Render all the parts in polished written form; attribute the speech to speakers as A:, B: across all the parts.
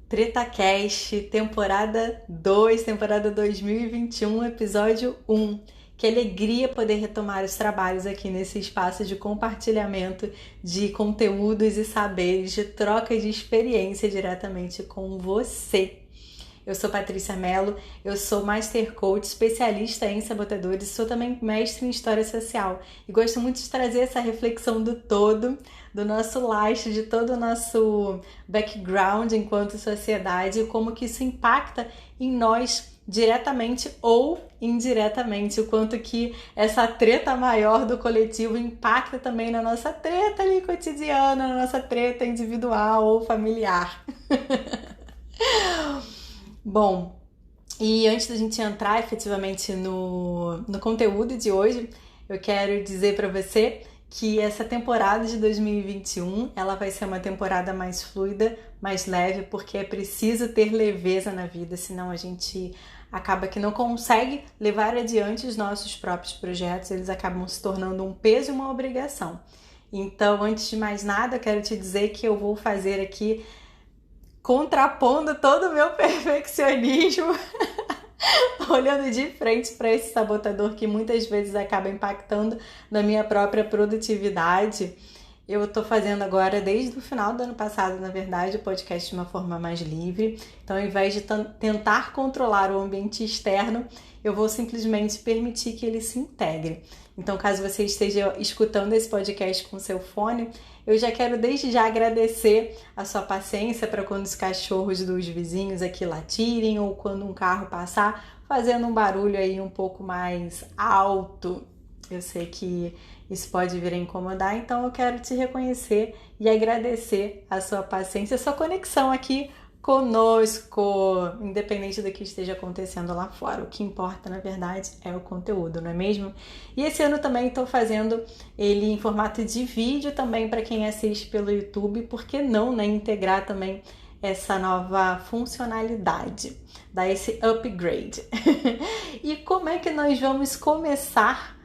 A: TretaCast, temporada 2, temporada 2021, episódio 1. Que alegria poder retomar os trabalhos aqui nesse espaço de compartilhamento de conteúdos e saberes, de troca de experiência diretamente com você. Eu sou Patrícia Mello, eu sou Master Coach, especialista em sabotadores, sou também mestre em História Social e gosto muito de trazer essa reflexão do todo, do nosso lastro, de todo o nosso background enquanto sociedade e como que isso impacta em nós diretamente ou indiretamente, o quanto que essa treta maior do coletivo impacta também na nossa treta ali cotidiana, na nossa treta individual ou familiar. Bom, e antes da gente entrar efetivamente no conteúdo de hoje, eu quero dizer para você que essa temporada de 2021, ela vai ser uma temporada mais fluida, mais leve, porque é preciso ter leveza na vida, senão a gente acaba que não consegue levar adiante os nossos próprios projetos, eles acabam se tornando um peso e uma obrigação. Então, antes de mais nada, eu quero te dizer que eu vou fazer aqui contrapondo todo o meu perfeccionismo, olhando de frente para esse sabotador que muitas vezes acaba impactando na minha própria produtividade. Eu estou fazendo agora, desde o final do ano passado, na verdade, o podcast de uma forma mais livre. Então, ao invés de tentar controlar o ambiente externo, eu vou simplesmente permitir que ele se integre. Então, caso você esteja escutando esse podcast com seu fone, eu já quero desde já agradecer a sua paciência para quando os cachorros dos vizinhos aqui latirem ou quando um carro passar, fazendo um barulho aí um pouco mais alto. Eu sei que isso pode vir a incomodar, então eu quero te reconhecer e agradecer a sua paciência, a sua conexão aqui conosco, independente do que esteja acontecendo lá fora. O que importa, na verdade, é o conteúdo, não é mesmo? E esse ano também estou fazendo ele em formato de vídeo também para quem assiste pelo YouTube, por que não, né, integrar também essa nova funcionalidade, dar esse upgrade. E como é que nós vamos começar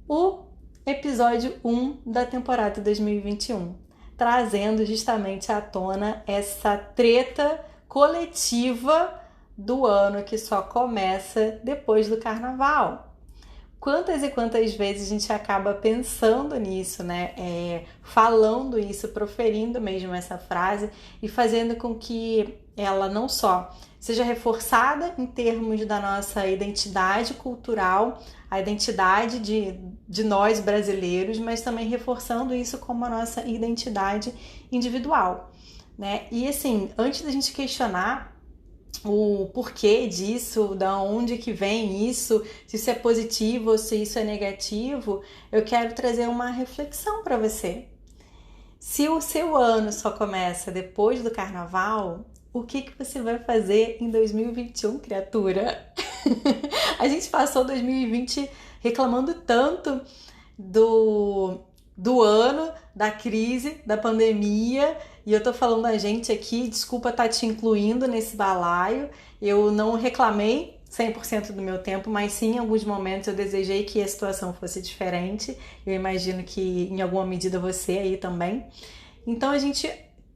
A: o episódio 1 da temporada 2021? Trazendo justamente à tona essa treta coletiva do ano que só começa depois do carnaval. Quantas e quantas vezes a gente acaba pensando nisso, né? Falando isso, proferindo mesmo essa frase e fazendo com que ela não só seja reforçada em termos da nossa identidade cultural, a identidade de nós brasileiros, mas também reforçando isso como a nossa identidade individual, né? E assim, antes da gente questionar o porquê disso, da onde que vem isso, se isso é positivo ou se isso é negativo, eu quero trazer uma reflexão para você. Se o seu ano só começa depois do carnaval, o que você vai fazer em 2021, criatura? A gente passou 2020 reclamando tanto do ano, da crise, da pandemia, e eu tô falando a gente aqui, desculpa estar te incluindo nesse balaio, eu não reclamei 100% do meu tempo, mas sim, em alguns momentos eu desejei que a situação fosse diferente, eu imagino que em alguma medida você aí também. Então a gente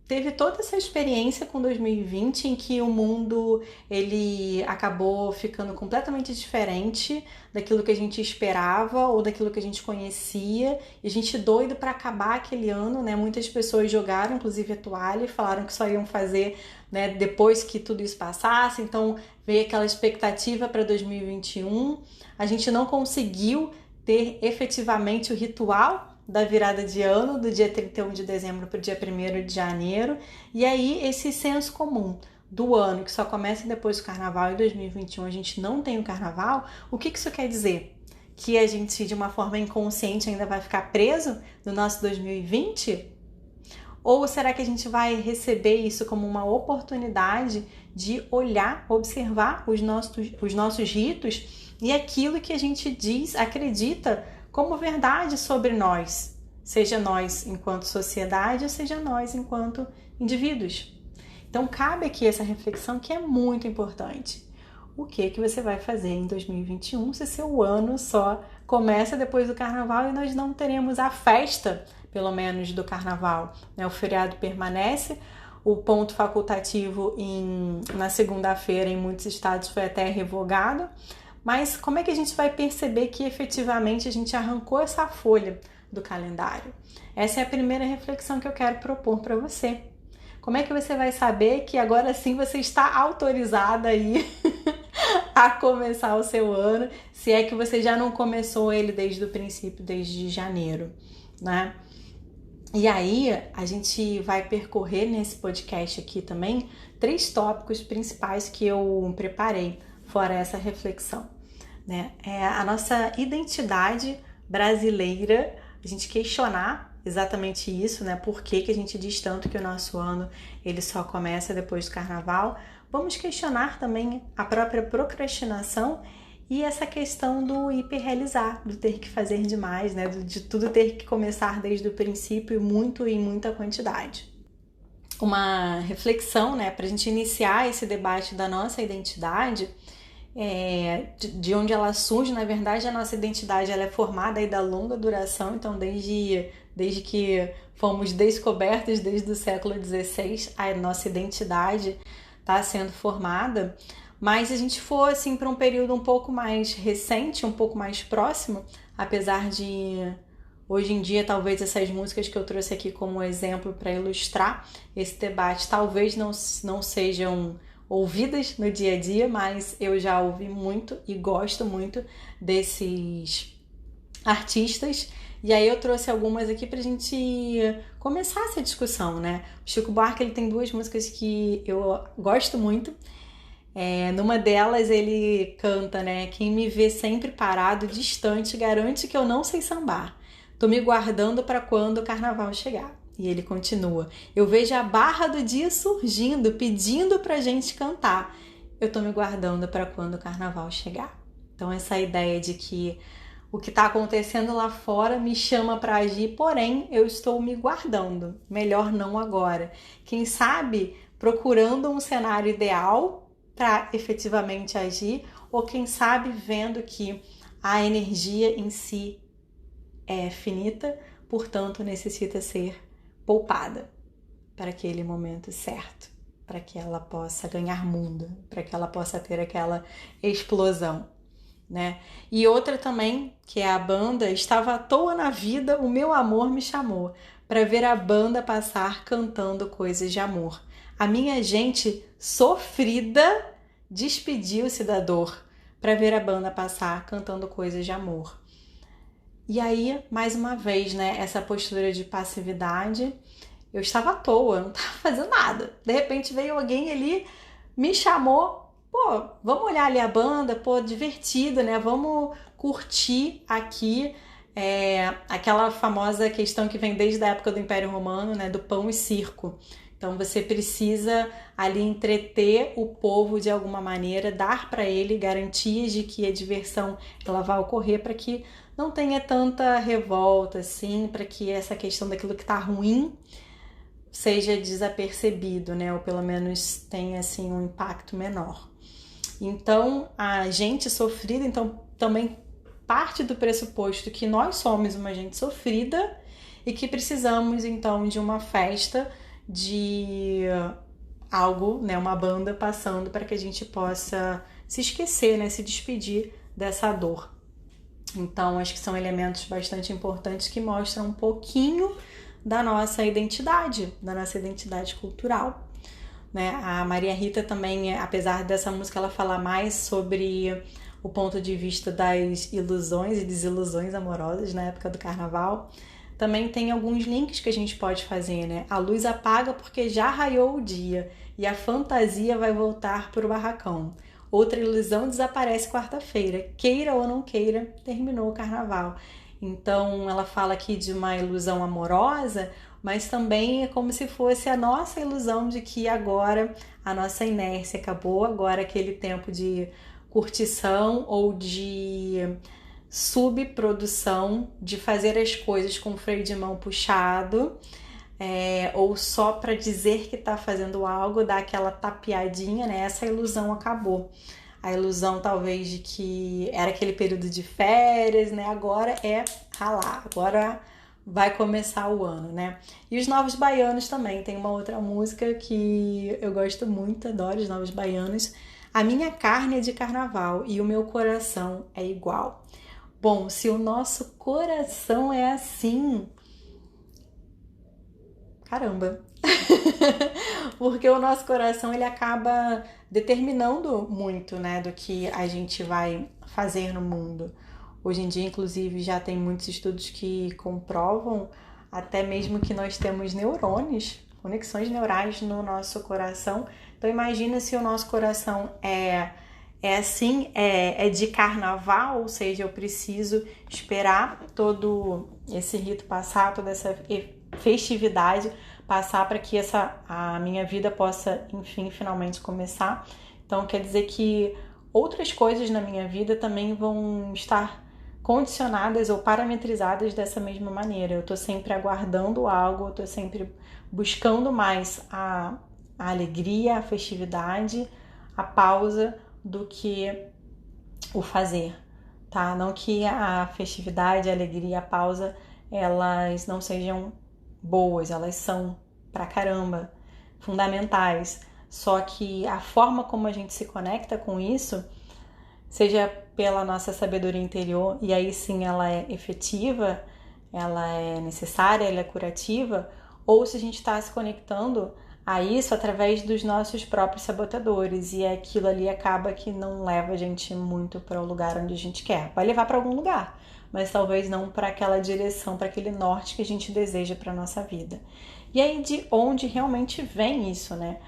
A: teve toda essa experiência com 2020 em que o mundo ele acabou ficando completamente diferente daquilo que a gente esperava ou daquilo que a gente conhecia, e a gente doido para acabar aquele ano, né? Muitas pessoas jogaram inclusive a toalha e falaram que só iam fazer, né, depois que tudo isso passasse. Então veio aquela expectativa para 2021. A gente não conseguiu ter efetivamente o ritual da virada de ano, do dia 31 de dezembro para o dia 1º de janeiro, e aí esse senso comum do ano, que só começa depois do carnaval, e 2021 a gente não tem o carnaval, o que isso quer dizer? Que a gente, de uma forma inconsciente, ainda vai ficar preso no nosso 2020? Ou será que a gente vai receber isso como uma oportunidade de olhar, observar os nossos ritos e aquilo que a gente diz, acredita como verdade sobre nós, seja nós enquanto sociedade ou seja nós enquanto indivíduos? Então cabe aqui essa reflexão que é muito importante. O que você vai fazer em 2021 se seu ano só começa depois do carnaval e nós não teremos a festa, pelo menos, do carnaval, né? O feriado permanece, O ponto facultativo na segunda-feira em muitos estados foi até revogado. Mas como é que a gente vai perceber que efetivamente a gente arrancou essa folha do calendário? Essa é a primeira reflexão que eu quero propor para você. Como é que você vai saber que agora sim você está autorizada aí a começar o seu ano, se é que você já não começou ele desde o princípio, desde janeiro, né? E aí, a gente vai percorrer nesse podcast aqui também 3 tópicos principais que eu preparei, fora essa reflexão, né? É a nossa identidade brasileira, a gente questionar exatamente isso, né? Por que a gente diz tanto que o nosso ano ele só começa depois do carnaval? Vamos questionar também a própria procrastinação e essa questão do hiperrealizar, do ter que fazer demais, né? De tudo ter que começar desde o princípio muito e em muita quantidade. Uma reflexão, né, para a gente iniciar esse debate da nossa identidade, de onde ela surge. Na verdade, a nossa identidade ela é formada aí da longa duração, então desde que fomos descobertos, desde o século XVI, a nossa identidade está sendo formada. Mas se a gente for assim, para um período um pouco mais recente, um pouco mais próximo, apesar de hoje em dia talvez essas músicas que eu trouxe aqui como exemplo para ilustrar esse debate talvez não sejam ouvidas no dia a dia, mas eu já ouvi muito e gosto muito desses artistas. E aí eu trouxe algumas aqui pra gente começar essa discussão, né? O Chico Buarque ele tem 2 músicas que eu gosto muito. Numa delas ele canta, né? Quem me vê sempre parado, distante, garante que eu não sei sambar. Tô me guardando para quando o carnaval chegar. E ele continua. Eu vejo a barra do dia surgindo, pedindo pra gente cantar. Eu tô me guardando para quando o carnaval chegar. Então essa ideia de que o que está acontecendo lá fora me chama para agir, porém eu estou me guardando. Melhor não agora. Quem sabe procurando um cenário ideal para efetivamente agir, ou quem sabe vendo que a energia em si é finita, portanto necessita ser poupada para aquele momento certo, para que ela possa ganhar mundo, para que ela possa ter aquela explosão, né? E outra também, que é a banda Estava à Toa na Vida, o Meu Amor Me Chamou, para ver a banda passar cantando coisas de amor. A minha gente sofrida despediu-se da dor para ver a banda passar cantando coisas de amor. E aí, mais uma vez, né, essa postura de passividade. Eu estava à toa, não estava fazendo nada. De repente veio alguém ali, me chamou. Pô, vamos olhar ali a banda, pô, divertido, né? Vamos curtir aqui aquela famosa questão que vem desde a época do Império Romano, né? Do pão e circo. Então você precisa ali entreter o povo de alguma maneira, dar para ele garantias de que a diversão ela vai ocorrer para que não tenha tanta revolta, assim, para que essa questão daquilo que está ruim seja desapercebido, né? Ou pelo menos tenha assim um impacto menor. Então, a gente sofrida, então também parte do pressuposto que nós somos uma gente sofrida e que precisamos então de uma festa, de algo, né, uma banda passando para que a gente possa se esquecer, né, se despedir dessa dor. Então, acho que são elementos bastante importantes que mostram um pouquinho da nossa identidade cultural, né? A Maria Rita também, apesar dessa música ela falar mais sobre o ponto de vista das ilusões e desilusões amorosas na época do carnaval, também tem alguns links que a gente pode fazer, né? A luz apaga porque já raiou o dia e a fantasia vai voltar para o barracão. Outra ilusão desaparece quarta-feira. Queira ou não queira, terminou o carnaval. Então, ela fala aqui de uma ilusão amorosa, mas também é como se fosse a nossa ilusão de que agora a nossa inércia acabou, agora aquele tempo de curtição ou de subprodução, de fazer as coisas com o freio de mão puxado, ou só para dizer que está fazendo algo, dar aquela tapeadinha, né? Essa ilusão acabou. A ilusão talvez de que era aquele período de férias, né? Agora é ralar, agora vai começar o ano, né? E os Novos Baianos também, tem uma outra música que eu gosto muito, adoro os Novos Baianos. A minha carne é de carnaval e o meu coração é igual. Bom, se o nosso coração é assim, caramba. Porque o nosso coração ele acaba determinando muito, né, do que a gente vai fazer no mundo. Hoje em dia, inclusive, já tem muitos estudos que comprovam até mesmo que nós temos neurônios, conexões neurais no nosso coração. Então imagina se o nosso coração é assim, é de carnaval, ou seja, eu preciso esperar todo esse rito passar, toda essa festividade passar para que a minha vida possa, enfim, finalmente começar. Então quer dizer que outras coisas na minha vida também vão estar condicionadas ou parametrizadas dessa mesma maneira. Eu estou sempre aguardando algo, eu estou sempre buscando mais a alegria, a festividade, a pausa do que o fazer, tá? Não que a festividade, a alegria, a pausa, elas não sejam boas, elas são pra caramba fundamentais. Só que a forma como a gente se conecta com isso, seja pela nossa sabedoria interior, e aí sim ela é efetiva, ela é necessária, ela é curativa, ou se a gente está se conectando a isso através dos nossos próprios sabotadores, e aquilo ali acaba que não leva a gente muito para o lugar onde a gente quer. Vai levar para algum lugar, mas talvez não para aquela direção, para aquele norte que a gente deseja para nossa vida. E aí de onde realmente vem isso, né?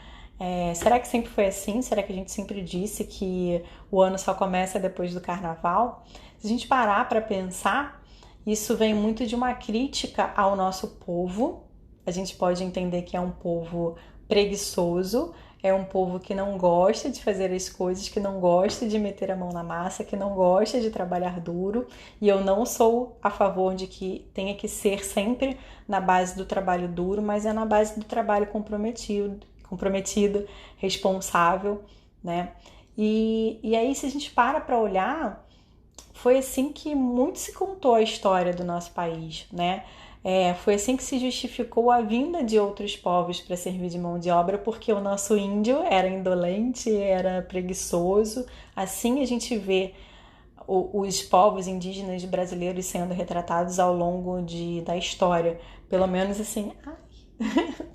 A: Será que sempre foi assim? Será que a gente sempre disse que o ano só começa depois do carnaval? Se a gente parar para pensar, isso vem muito de uma crítica ao nosso povo. A gente pode entender que é um povo preguiçoso, é um povo que não gosta de fazer as coisas, que não gosta de meter a mão na massa, que não gosta de trabalhar duro. E eu não sou a favor de que tenha que ser sempre na base do trabalho duro, mas é na base do trabalho comprometido, responsável, né? E aí, se a gente para olhar, foi assim que muito se contou a história do nosso país, né? Foi assim que se justificou a vinda de outros povos para servir de mão de obra, porque o nosso índio era indolente, era preguiçoso. Assim a gente vê os povos indígenas brasileiros sendo retratados ao longo da história. Pelo menos assim...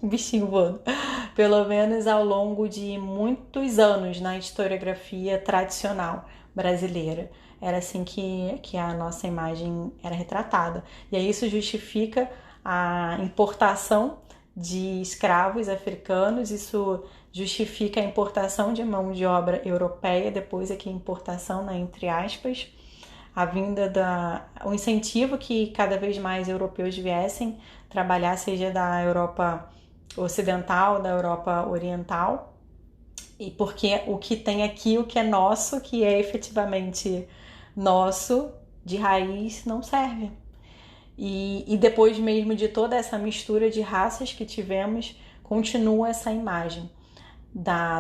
A: bichinho voando. Pelo menos ao longo de muitos anos na historiografia tradicional brasileira. Era assim que a nossa imagem era retratada. E aí isso justifica a importação de escravos africanos, isso justifica a importação de mão de obra europeia, depois aqui a importação, né, entre aspas, a vinda o incentivo que cada vez mais europeus viessem trabalhar, seja da Europa ocidental, da Europa oriental, e porque o que tem aqui, o que é nosso, que é efetivamente nosso, de raiz, não serve. E depois mesmo de toda essa mistura de raças que tivemos, continua essa imagem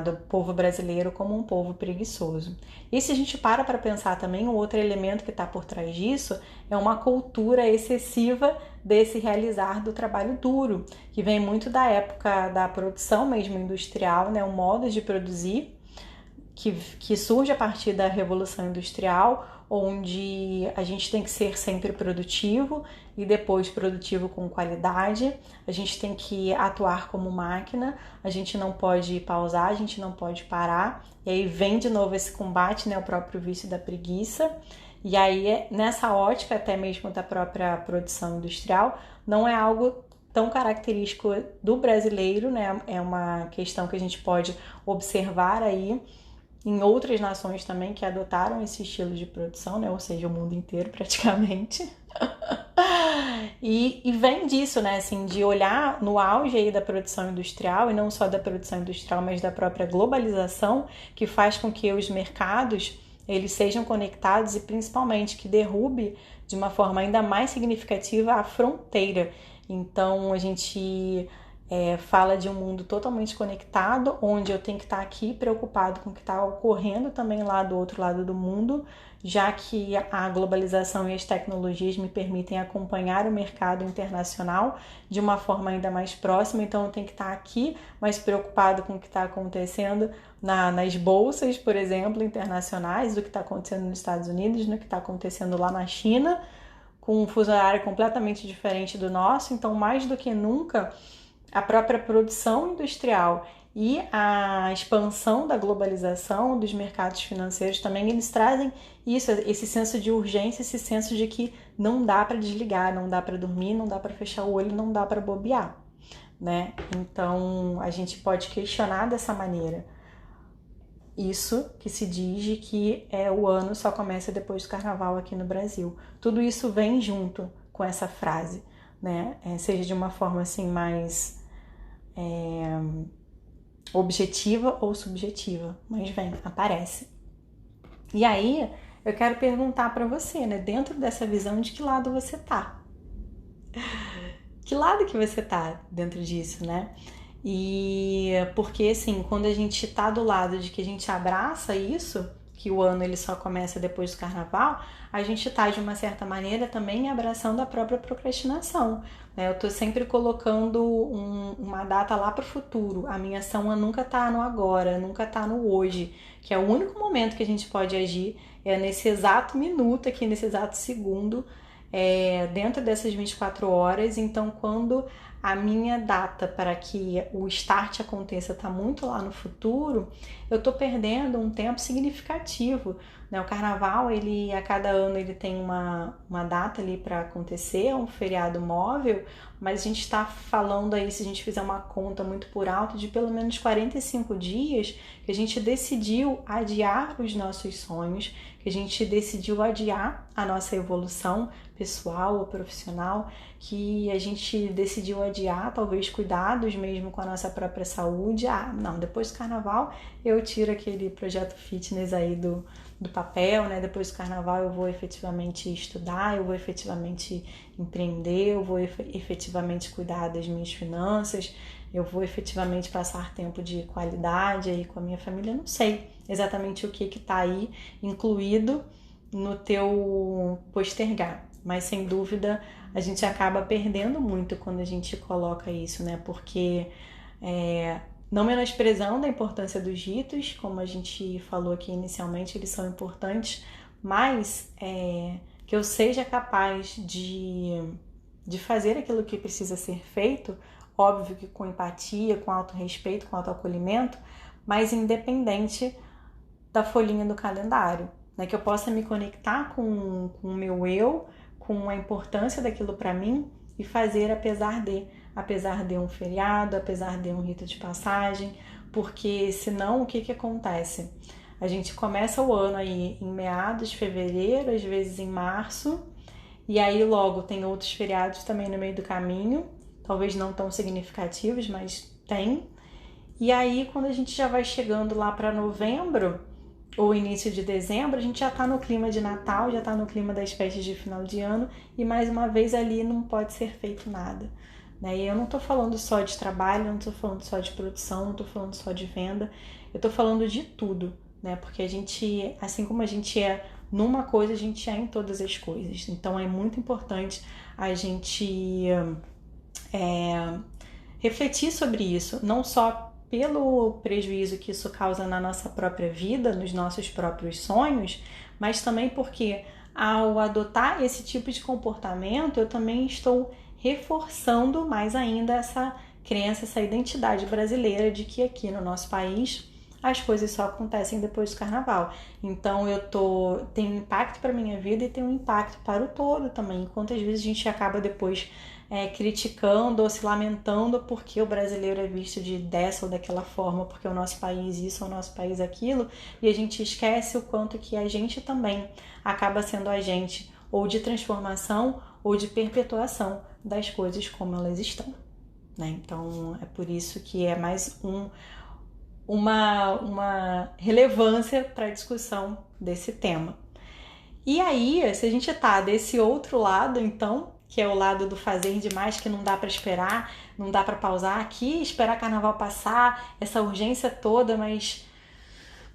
A: do povo brasileiro como um povo preguiçoso. E se a gente para pensar também, um outro elemento que está por trás disso é uma cultura excessiva desse realizar do trabalho duro, que vem muito da época da produção mesmo industrial, né? O modo de produzir que surge a partir da Revolução Industrial, onde a gente tem que ser sempre produtivo e depois produtivo com qualidade. A gente tem que atuar como máquina, a gente não pode pausar, a gente não pode parar. E aí vem de novo esse combate, né, o próprio vício da preguiça. E aí, nessa ótica até mesmo da própria produção industrial, não é algo tão característico do brasileiro, né? É uma questão que a gente pode observar aí em outras nações também que adotaram esse estilo de produção, né? Ou seja, o mundo inteiro praticamente. E vem disso, né? Assim, de olhar no auge aí da produção industrial, e não só da produção industrial, mas da própria globalização, que faz com que os mercados eles sejam conectados e principalmente que derrube de uma forma ainda mais significativa a fronteira. Então a gente fala de um mundo totalmente conectado, onde eu tenho que estar aqui preocupado com o que está ocorrendo também lá do outro lado do mundo, já que a globalização e as tecnologias me permitem acompanhar o mercado internacional de uma forma ainda mais próxima. Então eu tenho que estar aqui mais preocupado com o que está acontecendo nas bolsas, por exemplo, internacionais, do que está acontecendo nos Estados Unidos, no que está acontecendo lá na China, com um fuso horário completamente diferente do nosso. Então, mais do que nunca, a própria produção industrial e a expansão da globalização dos mercados financeiros também, eles trazem isso, esse senso de urgência, esse senso de que não dá para desligar, não dá para dormir, não dá para fechar o olho, não dá para bobear, né? Então, a gente pode questionar dessa maneira. Isso que se diz de que o ano só começa depois do carnaval aqui no Brasil. Tudo isso vem junto com essa frase, né? Seja de uma forma assim mais objetiva ou subjetiva, mas vem, aparece. E aí, eu quero perguntar para você, né? Dentro dessa visão, de que lado você tá? Que lado que você tá dentro disso, né? E porque, assim, quando a gente tá do lado de que a gente abraça isso, que o ano ele só começa depois do carnaval, a gente tá, de uma certa maneira, também abraçando a própria procrastinação, né? Eu tô sempre colocando uma data lá pro futuro. A minha ação nunca tá no agora, nunca tá no hoje, que é o único momento que a gente pode agir, é nesse exato minuto aqui, nesse exato segundo, dentro dessas 24 horas. Então, quando a minha data para que o start aconteça está muito lá no futuro, eu estou perdendo um tempo significativo, né? O carnaval, ele a cada ano ele tem uma data ali para acontecer, é um feriado móvel, mas a gente está falando aí, se a gente fizer uma conta muito por alto, de pelo menos 45 dias que a gente decidiu adiar os nossos sonhos, que a gente decidiu adiar a nossa evolução pessoal ou profissional, que a gente decidiu adiar talvez cuidados mesmo com a nossa própria saúde. Não, depois do carnaval eu tiro aquele projeto fitness aí do papel, né? Depois do carnaval eu vou efetivamente estudar, eu vou efetivamente empreender, eu vou efetivamente cuidar das minhas finanças, eu vou efetivamente passar tempo de qualidade aí com a minha família. Eu não sei exatamente o que tá aí incluído no teu postergar, mas sem dúvida a gente acaba perdendo muito quando a gente coloca isso, né? Porque não menosprezando a importância dos ritos, como a gente falou aqui inicialmente, eles são importantes, mas que eu seja capaz de fazer aquilo que precisa ser feito, óbvio que com empatia, com autorrespeito, com autoacolhimento, mas independente da folhinha do calendário, né? Que eu possa me conectar com o meu eu, com a importância daquilo para mim e fazer apesar de um feriado, apesar de um rito de passagem, porque senão o que acontece? A gente começa o ano aí em meados de fevereiro, às vezes em março, e aí logo tem outros feriados também no meio do caminho, talvez não tão significativos, mas tem. E aí quando a gente já vai chegando lá para novembro, ou início de dezembro, a gente já tá no clima de Natal, já tá no clima das festas de final de ano, e mais uma vez ali não pode ser feito nada, né? E eu não tô falando só de trabalho, não tô falando só de produção, não tô falando só de venda, eu tô falando de tudo, né? Porque a gente, assim como a gente é numa coisa, a gente é em todas as coisas. Então é muito importante a gente refletir sobre isso, não só pelo prejuízo que isso causa na nossa própria vida, nos nossos próprios sonhos, mas também porque ao adotar esse tipo de comportamento, eu também estou reforçando mais ainda essa crença, essa identidade brasileira de que aqui no nosso país as coisas só acontecem depois do carnaval. Então tem um impacto para minha vida e tem um impacto para o todo também. Quantas vezes a gente acaba depois criticando ou se lamentando porque o brasileiro é visto dessa ou daquela forma, porque o nosso país isso, o nosso país aquilo, e a gente esquece o quanto que a gente também acaba sendo agente ou de transformação ou de perpetuação das coisas como elas estão, né? Então é por isso que é mais uma relevância para a discussão desse tema. E aí, se a gente tá desse outro lado, então, que é o lado do fazer demais, que não dá para esperar, não dá para pausar aqui, esperar carnaval passar, essa urgência toda, mas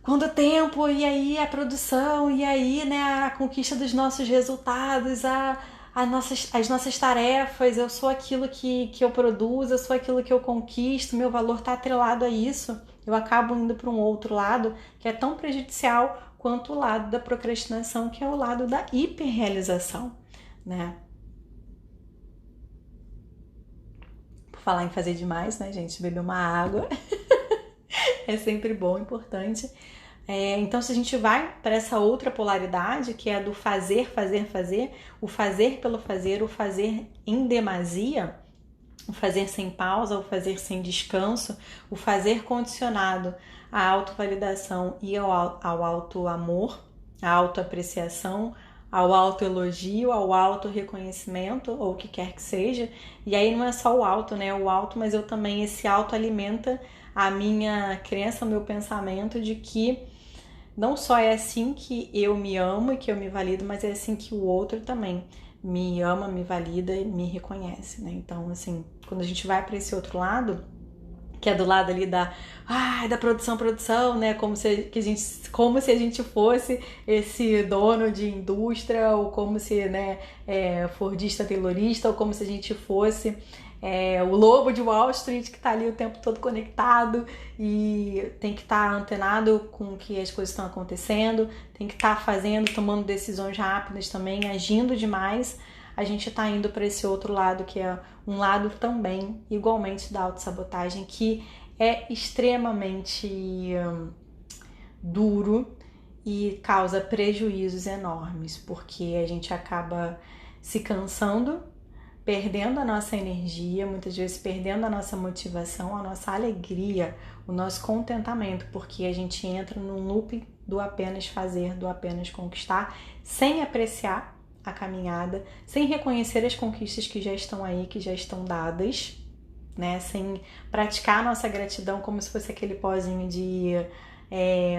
A: quando o tempo, e aí a produção, e aí, né, a conquista dos nossos resultados, as nossas tarefas, eu sou aquilo que eu produzo, eu sou aquilo que eu conquisto, meu valor está atrelado a isso, eu acabo indo para um outro lado que é tão prejudicial quanto o lado da procrastinação, que é o lado da hiperrealização, né? Por falar em fazer demais, né, gente? Beber uma água é sempre bom, importante. Então, se a gente vai para essa outra polaridade, que é a do fazer, fazer, fazer, o fazer pelo fazer, o fazer em demasia, o fazer sem pausa, o fazer sem descanso, o fazer condicionado à autovalidação e ao auto-amor, à autoapreciação, ao autoelogio, ao auto-reconhecimento, ou o que quer que seja. E aí não é só o auto, né? O auto, mas eu também, esse auto alimenta a minha crença, o meu pensamento de que não só é assim que eu me amo e que eu me valido, mas é assim que o outro também me ama, me valida e me reconhece, né? Então, assim, quando a gente vai para esse outro lado, que é do lado ali da produção, né? Como se a gente fosse esse dono de indústria, ou como se, né, fordista, taylorista, ou como se a gente fosse o lobo de Wall Street, que tá ali o tempo todo conectado e tem que estar antenado com o que as coisas estão acontecendo, tem que estar fazendo, tomando decisões rápidas também, agindo demais. A gente tá indo para esse outro lado, que é um lado também igualmente da autossabotagem, que é extremamente duro e causa prejuízos enormes, porque a gente acaba se cansando, perdendo a nossa energia, muitas vezes perdendo a nossa motivação, a nossa alegria, o nosso contentamento, porque a gente entra num loop do apenas fazer, do apenas conquistar, sem apreciar a caminhada, sem reconhecer as conquistas que já estão aí, que já estão dadas, né? Sem praticar a nossa gratidão como se fosse aquele pozinho de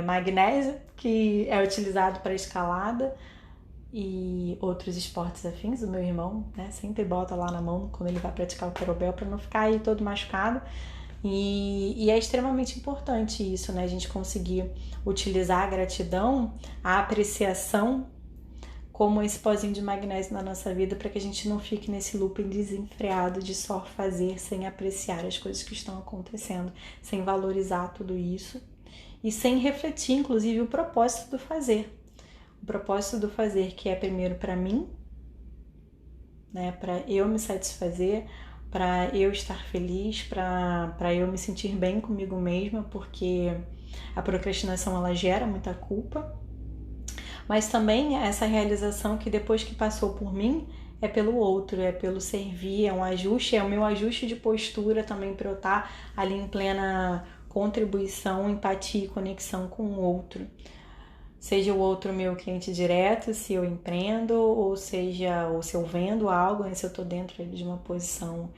A: magnésio que é utilizado para escalada e outros esportes afins. O meu irmão, né, sempre bota lá na mão quando ele vai praticar o querobel para não ficar aí todo machucado. E é extremamente importante isso, né? A gente conseguir utilizar a gratidão, a apreciação como esse pozinho de magnésio na nossa vida, para que a gente não fique nesse looping desenfreado de só fazer sem apreciar as coisas que estão acontecendo, sem valorizar tudo isso e sem refletir, inclusive, o propósito do fazer. O propósito do fazer, que é primeiro para mim, né, para eu me satisfazer, para eu estar feliz, para eu me sentir bem comigo mesma, porque a procrastinação ela gera muita culpa, mas também essa realização que depois que passou por mim é pelo outro, é pelo servir, é um ajuste, é o meu ajuste de postura também para eu estar ali em plena contribuição, empatia e conexão com o outro. Seja o outro meu cliente direto, se eu empreendo, ou se eu vendo algo, se eu estou dentro de uma posição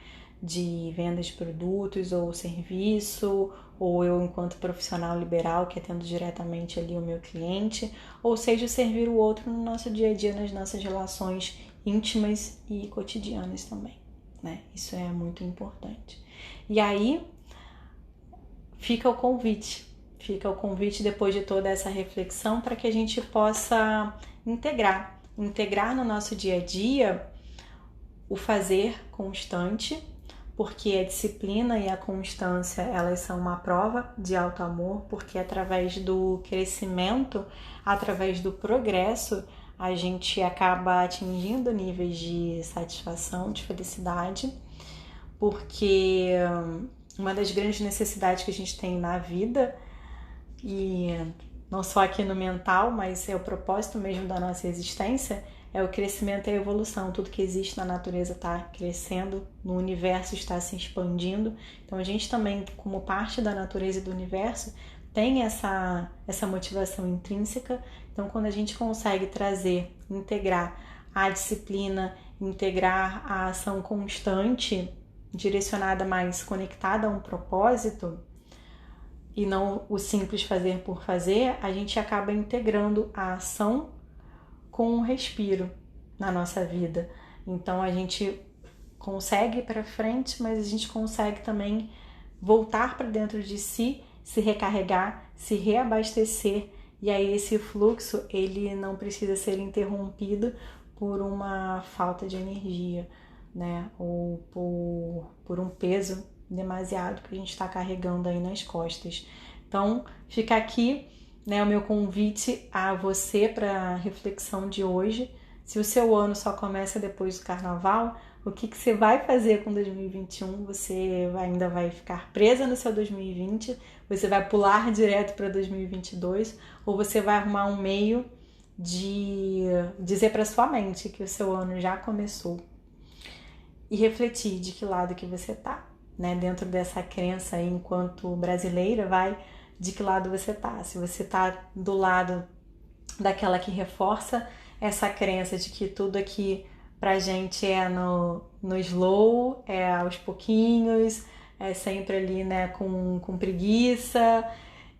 A: de venda de produtos ou serviço, ou eu enquanto profissional liberal que atendo diretamente ali o meu cliente, ou seja, servir o outro no nosso dia a dia, nas nossas relações íntimas e cotidianas também, né? Isso é muito importante. E aí fica o convite depois de toda essa reflexão para que a gente possa integrar no nosso dia a dia o fazer constante, porque a disciplina e a constância, elas são uma prova de alto amor, porque através do crescimento, através do progresso, a gente acaba atingindo níveis de satisfação, de felicidade, porque uma das grandes necessidades que a gente tem na vida, e não só aqui no mental, mas é o propósito mesmo da nossa existência, é o crescimento e a evolução. Tudo que existe na natureza está crescendo, no universo está se expandindo. Então a gente também, como parte da natureza e do universo, tem essa motivação intrínseca. Então quando a gente consegue trazer, integrar a disciplina, integrar a ação constante, direcionada mais conectada a um propósito, e não o simples fazer por fazer, a gente acaba integrando a ação com o respiro na nossa vida. Então a gente consegue ir para frente, mas a gente consegue também voltar para dentro de si, se recarregar, se reabastecer, e aí esse fluxo ele não precisa ser interrompido por uma falta de energia, né? Ou por um peso demasiado que a gente está carregando aí nas costas. Então fica aqui, né, o meu convite a você para a reflexão de hoje. Se o seu ano só começa depois do carnaval, o que você vai fazer com 2021? Você ainda vai ficar presa no seu 2020? Você vai pular direto para 2022? Ou você vai arrumar um meio de dizer para sua mente que o seu ano já começou? E refletir de que lado que você tá, né? Dentro dessa crença aí, enquanto brasileira, de que lado você tá. Se você tá do lado daquela que reforça essa crença de que tudo aqui pra gente é no slow, é aos pouquinhos, é sempre ali, né, com preguiça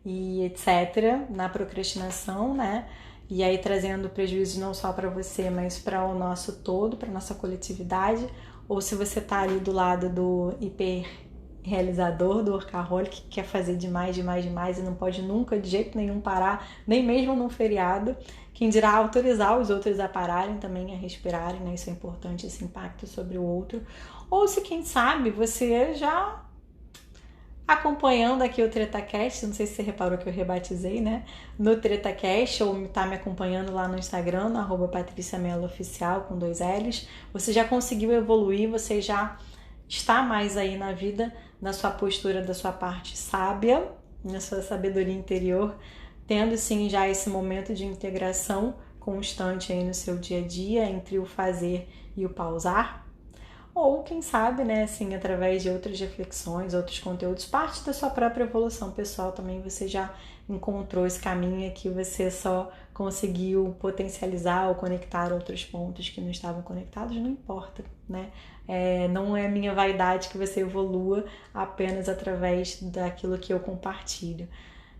A: e etc, na procrastinação, né? E aí trazendo prejuízos não só para você, mas para o nosso todo, para nossa coletividade. Ou se você tá ali do lado do hiper realizador, do workaholic, que quer fazer demais e não pode nunca de jeito nenhum parar, nem mesmo num feriado. Quem dirá autorizar os outros a pararem também, a respirarem, né? Isso é importante, esse impacto sobre o outro. Ou se, quem sabe, você já acompanhando aqui o TretaCast, não sei se você reparou que eu rebatizei, né? No TretaCast, ou tá me acompanhando lá no Instagram, no @patriciamelooficial, com 2 L's, você já conseguiu evoluir, você já está mais aí na vida, na sua postura da sua parte sábia, na sua sabedoria interior, tendo sim já esse momento de integração constante aí no seu dia a dia, entre o fazer e o pausar. Ou quem sabe, né, assim, através de outras reflexões, outros conteúdos, parte da sua própria evolução pessoal também, você já encontrou esse caminho aqui, você só conseguiu potencializar ou conectar outros pontos que não estavam conectados, não importa, né? Não é minha vaidade que você evolua apenas através daquilo que eu compartilho,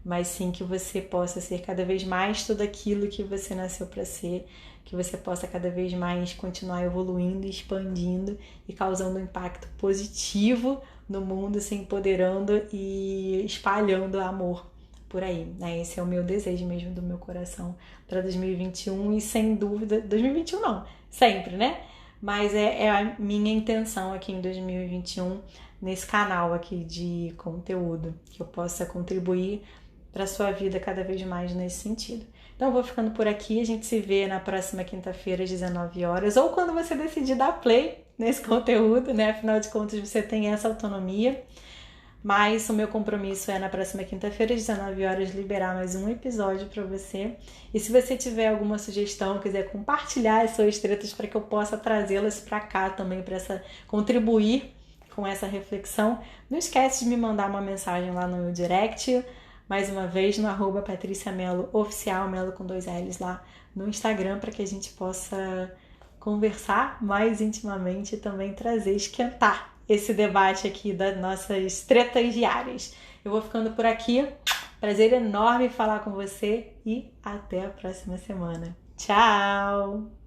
A: mas sim que você possa ser cada vez mais tudo aquilo que você nasceu para ser, que você possa cada vez mais continuar evoluindo, expandindo e causando um impacto positivo no mundo, se empoderando e espalhando amor por aí, né? Esse é o meu desejo mesmo do meu coração para 2021 e sem dúvida, 2021 não, sempre, né? Mas é a minha intenção aqui em 2021, nesse canal aqui de conteúdo, que eu possa contribuir para a sua vida cada vez mais nesse sentido. Então eu vou ficando por aqui, a gente se vê na próxima quinta-feira às 19 horas, ou quando você decidir dar play nesse conteúdo, né? Afinal de contas você tem essa autonomia. Mas o meu compromisso é na próxima quinta-feira às 19 horas liberar mais um episódio para você. E se você tiver alguma sugestão, quiser compartilhar as suas tretas para que eu possa trazê-las para cá também, para contribuir com essa reflexão, não esquece de me mandar uma mensagem lá no meu direct, mais uma vez no @patriciamelooficial, Melo com 2 L's lá no Instagram, para que a gente possa conversar mais intimamente e também trazer, esquentar esse debate aqui das nossas tretas diárias. Eu vou ficando por aqui. Prazer enorme falar com você e até a próxima semana. Tchau!